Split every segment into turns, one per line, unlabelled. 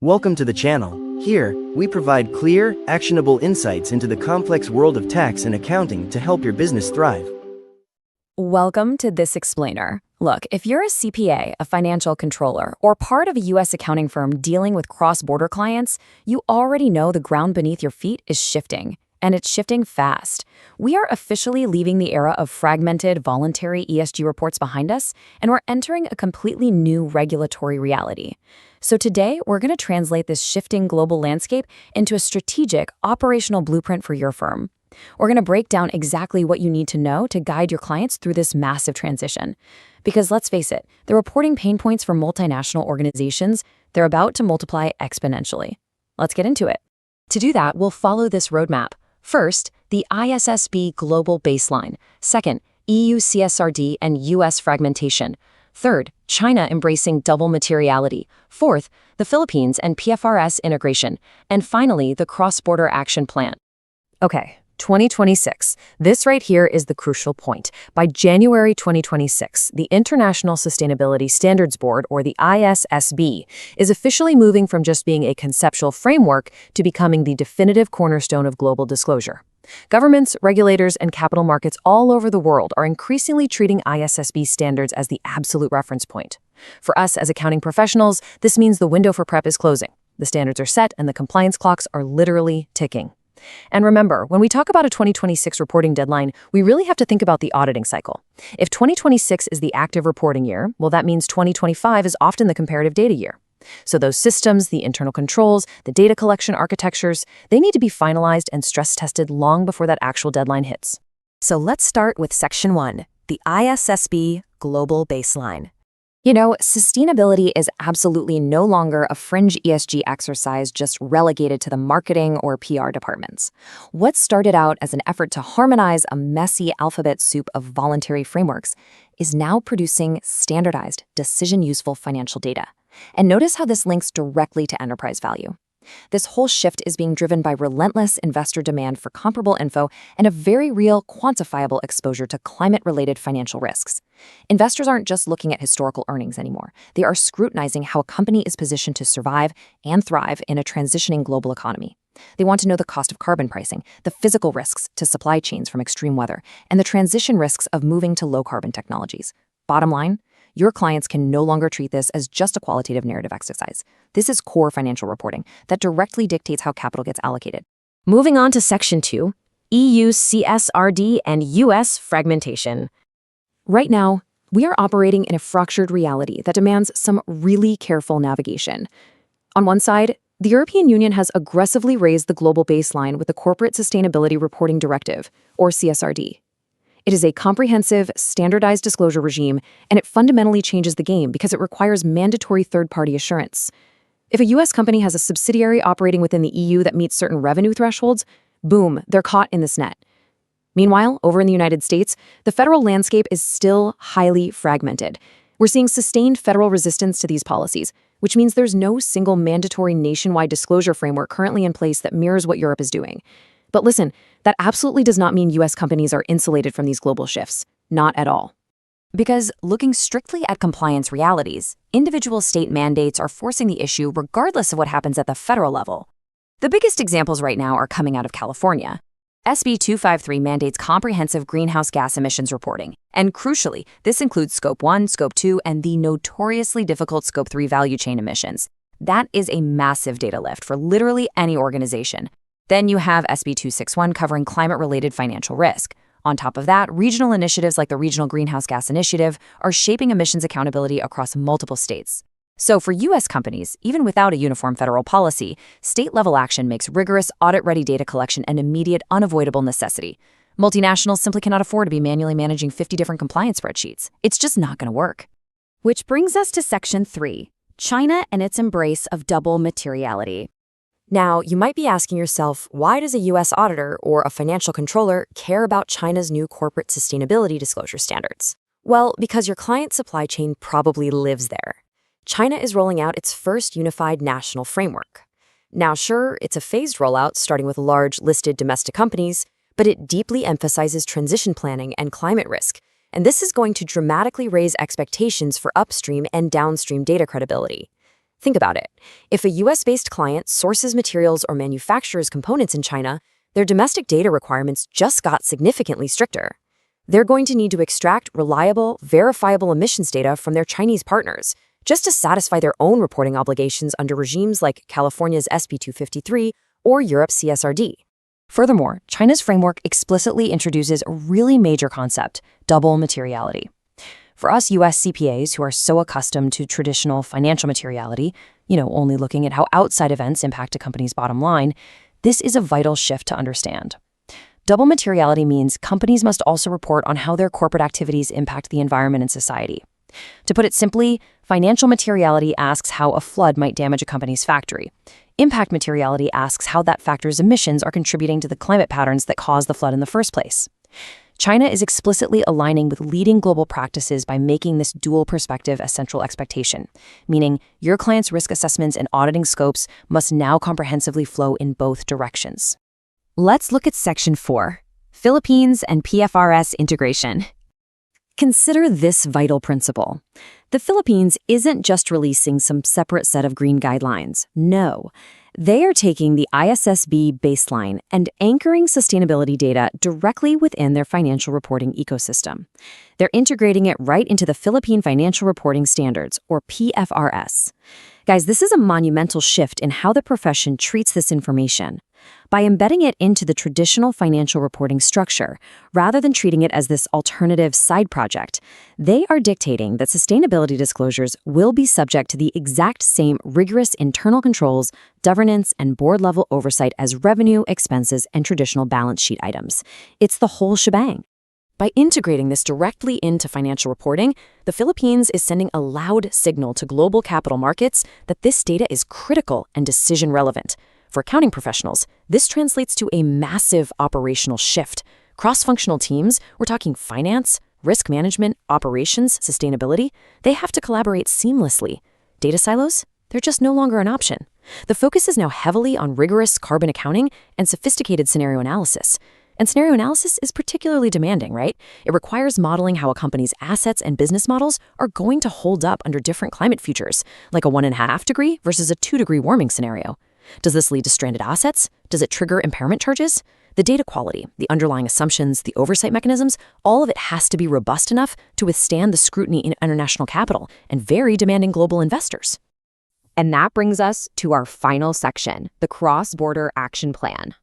Welcome to the channel. Here, we provide clear, actionable insights into the complex world of tax and accounting to help your business thrive.
Welcome to this explainer. Look, if you're a CPA, a financial controller, or part of a U.S. accounting firm dealing with cross-border clients, you already know the ground beneath your feet is shifting. And it's shifting fast. We are officially leaving the era of fragmented, voluntary ESG reports behind us, and we're entering a completely new regulatory reality. So today, we're going to translate this shifting global landscape into a strategic, operational blueprint for your firm. We're going to break down exactly what you need to know to guide your clients through this massive transition. Because let's face it, the reporting pain points for multinational organizations, they're about to multiply exponentially. Let's get into it. To do that, we'll follow this roadmap. First, the ISSB global baseline. Second, EU CSRD and US fragmentation. Third, China embracing double materiality. Fourth, the Philippines and PFRS integration. And finally, the cross-border action plan. Okay, 2026. This right here is the crucial point. By January 2026, the International Sustainability Standards Board, or the ISSB, is officially moving from just being a conceptual framework to becoming the definitive cornerstone of global disclosure. Governments, regulators, and capital markets all over the world are increasingly treating ISSB standards as the absolute reference point. For us as accounting professionals, this means the window for prep is closing. The standards are set and the compliance clocks are literally ticking. And remember, when we talk about a 2026 reporting deadline, we really have to think about the auditing cycle. If 2026 is the active reporting year, well, that means 2025 is often the comparative data year. So those systems, the internal controls, the data collection architectures, they need to be finalized and stress-tested long before that actual deadline hits. So let's start with Section 1, the ISSB Global Baseline. You know, sustainability is absolutely no longer a fringe ESG exercise just relegated to the marketing or PR departments. What started out as an effort to harmonize a messy alphabet soup of voluntary frameworks is now producing standardized, decision-useful financial data. And notice how this links directly to enterprise value. This whole shift is being driven by relentless investor demand for comparable info and a very real, quantifiable exposure to climate-related financial risks. Investors aren't just looking at historical earnings anymore. They are scrutinizing how a company is positioned to survive and thrive in a transitioning global economy. They want to know the cost of carbon pricing, the physical risks to supply chains from extreme weather, and the transition risks of moving to low-carbon technologies. Bottom line, your clients can no longer treat this as just a qualitative narrative exercise. This is core financial reporting that directly dictates how capital gets allocated. Moving on to Section 2, EU CSRD and US fragmentation. Right now, we are operating in a fractured reality that demands some really careful navigation. On one side, the European Union has aggressively raised the global baseline with the Corporate Sustainability Reporting Directive, or CSRD. It is a comprehensive, standardized disclosure regime, and it fundamentally changes the game because it requires mandatory third-party assurance. If a U.S. company has a subsidiary operating within the EU that meets certain revenue thresholds, boom, they're caught in this net. Meanwhile, over in the United States, the federal landscape is still highly fragmented. We're seeing sustained federal resistance to these policies, which means there's no single mandatory nationwide disclosure framework currently in place that mirrors what Europe is doing. But listen, that absolutely does not mean U.S. companies are insulated from these global shifts. Not at all. Because looking strictly at compliance realities, individual state mandates are forcing the issue regardless of what happens at the federal level. The biggest examples right now are coming out of California. SB 253 mandates comprehensive greenhouse gas emissions reporting. And crucially, this includes Scope 1, Scope 2, and the notoriously difficult Scope 3 value chain emissions. That is a massive data lift for literally any organization. Then you have SB 261 covering climate-related financial risk. On top of that, regional initiatives like the Regional Greenhouse Gas Initiative are shaping emissions accountability across multiple states. So for U.S. companies, even without a uniform federal policy, state-level action makes rigorous audit-ready data collection an immediate, unavoidable necessity. Multinationals simply cannot afford to be manually managing 50 different compliance spreadsheets. It's just not going to work. Which brings us to Section 3, China and its embrace of double materiality. Now, you might be asking yourself, why does a U.S. auditor or a financial controller care about China's new corporate sustainability disclosure standards? Well, because your client's supply chain probably lives there. China is rolling out its first unified national framework. Now, sure, it's a phased rollout starting with large listed domestic companies, but it deeply emphasizes transition planning and climate risk, and this is going to dramatically raise expectations for upstream and downstream data credibility. Think about it. If a US-based client sources materials or manufactures components in China, their domestic data requirements just got significantly stricter. They're going to need to extract reliable, verifiable emissions data from their Chinese partners just to satisfy their own reporting obligations under regimes like California's SB 253 or Europe's CSRD. Furthermore, China's framework explicitly introduces a really major concept, double materiality. For us US CPAs who are so accustomed to traditional financial materiality, only looking at how outside events impact a company's bottom line, this is a vital shift to understand. Double materiality means companies must also report on how their corporate activities impact the environment and society. To put it simply, financial materiality asks how a flood might damage a company's factory. Impact materiality asks how that factor's emissions are contributing to the climate patterns that caused the flood in the first place. China is explicitly aligning with leading global practices by making this dual perspective a central expectation, meaning your client's risk assessments and auditing scopes must now comprehensively flow in both directions. Let's look at Section 4, Philippines and PFRS integration. Consider this vital principle. The Philippines isn't just releasing some separate set of green guidelines. No, they are taking the ISSB baseline and anchoring sustainability data directly within their financial reporting ecosystem. They're integrating it right into the Philippine Financial Reporting Standards, or PFRS. Guys, this is a monumental shift in how the profession treats this information. By embedding it into the traditional financial reporting structure, rather than treating it as this alternative side project, they are dictating that sustainability disclosures will be subject to the exact same rigorous internal controls, governance, and board-level oversight as revenue, expenses, and traditional balance sheet items. It's the whole shebang. By integrating this directly into financial reporting, the Philippines is sending a loud signal to global capital markets that this data is critical and decision relevant. For accounting professionals, this translates to a massive operational shift. Cross-functional teams, we're talking finance, risk management, operations, sustainability, they have to collaborate seamlessly. Data silos? They're just no longer an option. The focus is now heavily on rigorous carbon accounting and sophisticated scenario analysis. And scenario analysis is particularly demanding, right? It requires modeling how a company's assets and business models are going to hold up under different climate futures, like a 1.5 degree versus a 2 degree warming scenario. Does this lead to stranded assets? Does it trigger impairment charges? The data quality, the underlying assumptions, the oversight mechanisms, all of it has to be robust enough to withstand the scrutiny in international capital and very demanding global investors. And that brings us to our final section, the cross-border action plan.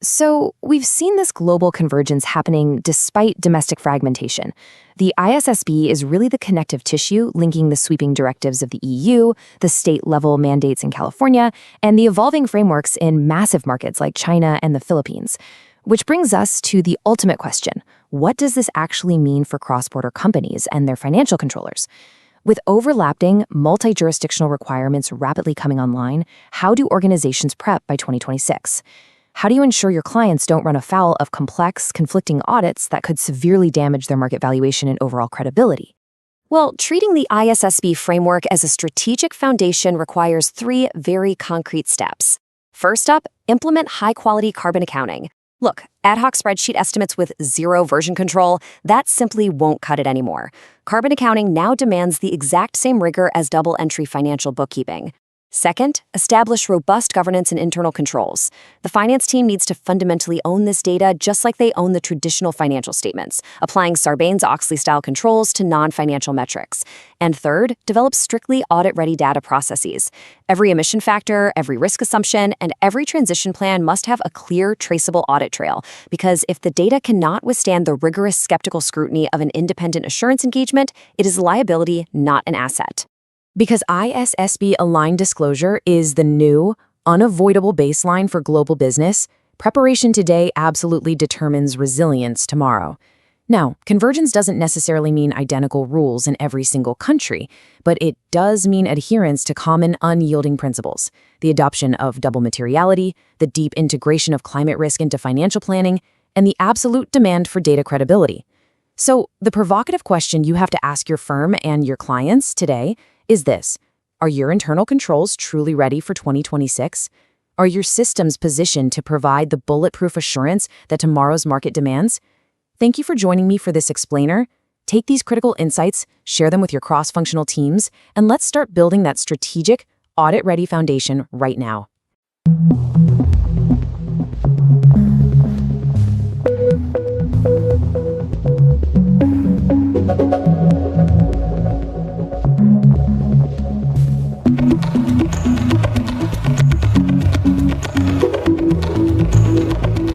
So we've seen this global convergence happening despite domestic fragmentation. The ISSB is really the connective tissue linking the sweeping directives of the EU, the state-level mandates in California, and the evolving frameworks in massive markets like China and the Philippines. Which brings us to the ultimate question. What does this actually mean for cross-border companies and their financial controllers? With overlapping, multi-jurisdictional requirements rapidly coming online, how do organizations prep by 2026? How do you ensure your clients don't run afoul of complex, conflicting audits that could severely damage their market valuation and overall credibility? Well, treating the ISSB framework as a strategic foundation requires 3 very concrete steps. First up, implement high-quality carbon accounting. Look, ad hoc spreadsheet estimates with zero version control, that simply won't cut it anymore. Carbon accounting now demands the exact same rigor as double-entry financial bookkeeping. Second, establish robust governance and internal controls. The finance team needs to fundamentally own this data just like they own the traditional financial statements, applying Sarbanes-Oxley-style controls to non-financial metrics. And third, develop strictly audit-ready data processes. Every emission factor, every risk assumption, and every transition plan must have a clear, traceable audit trail, because if the data cannot withstand the rigorous skeptical scrutiny of an independent assurance engagement, it is a liability, not an asset. Because ISSB-aligned disclosure is the new, unavoidable baseline for global business, preparation today absolutely determines resilience tomorrow. Now, convergence doesn't necessarily mean identical rules in every single country, but it does mean adherence to common unyielding principles, the adoption of double materiality, the deep integration of climate risk into financial planning, and the absolute demand for data credibility. So, the provocative question you have to ask your firm and your clients today is this: are your internal controls truly ready for 2026? Are your systems positioned to provide the bulletproof assurance that tomorrow's market demands? Thank you for joining me for this explainer. Take these critical insights, share them with your cross-functional teams, and let's start building that strategic, audit-ready foundation right now.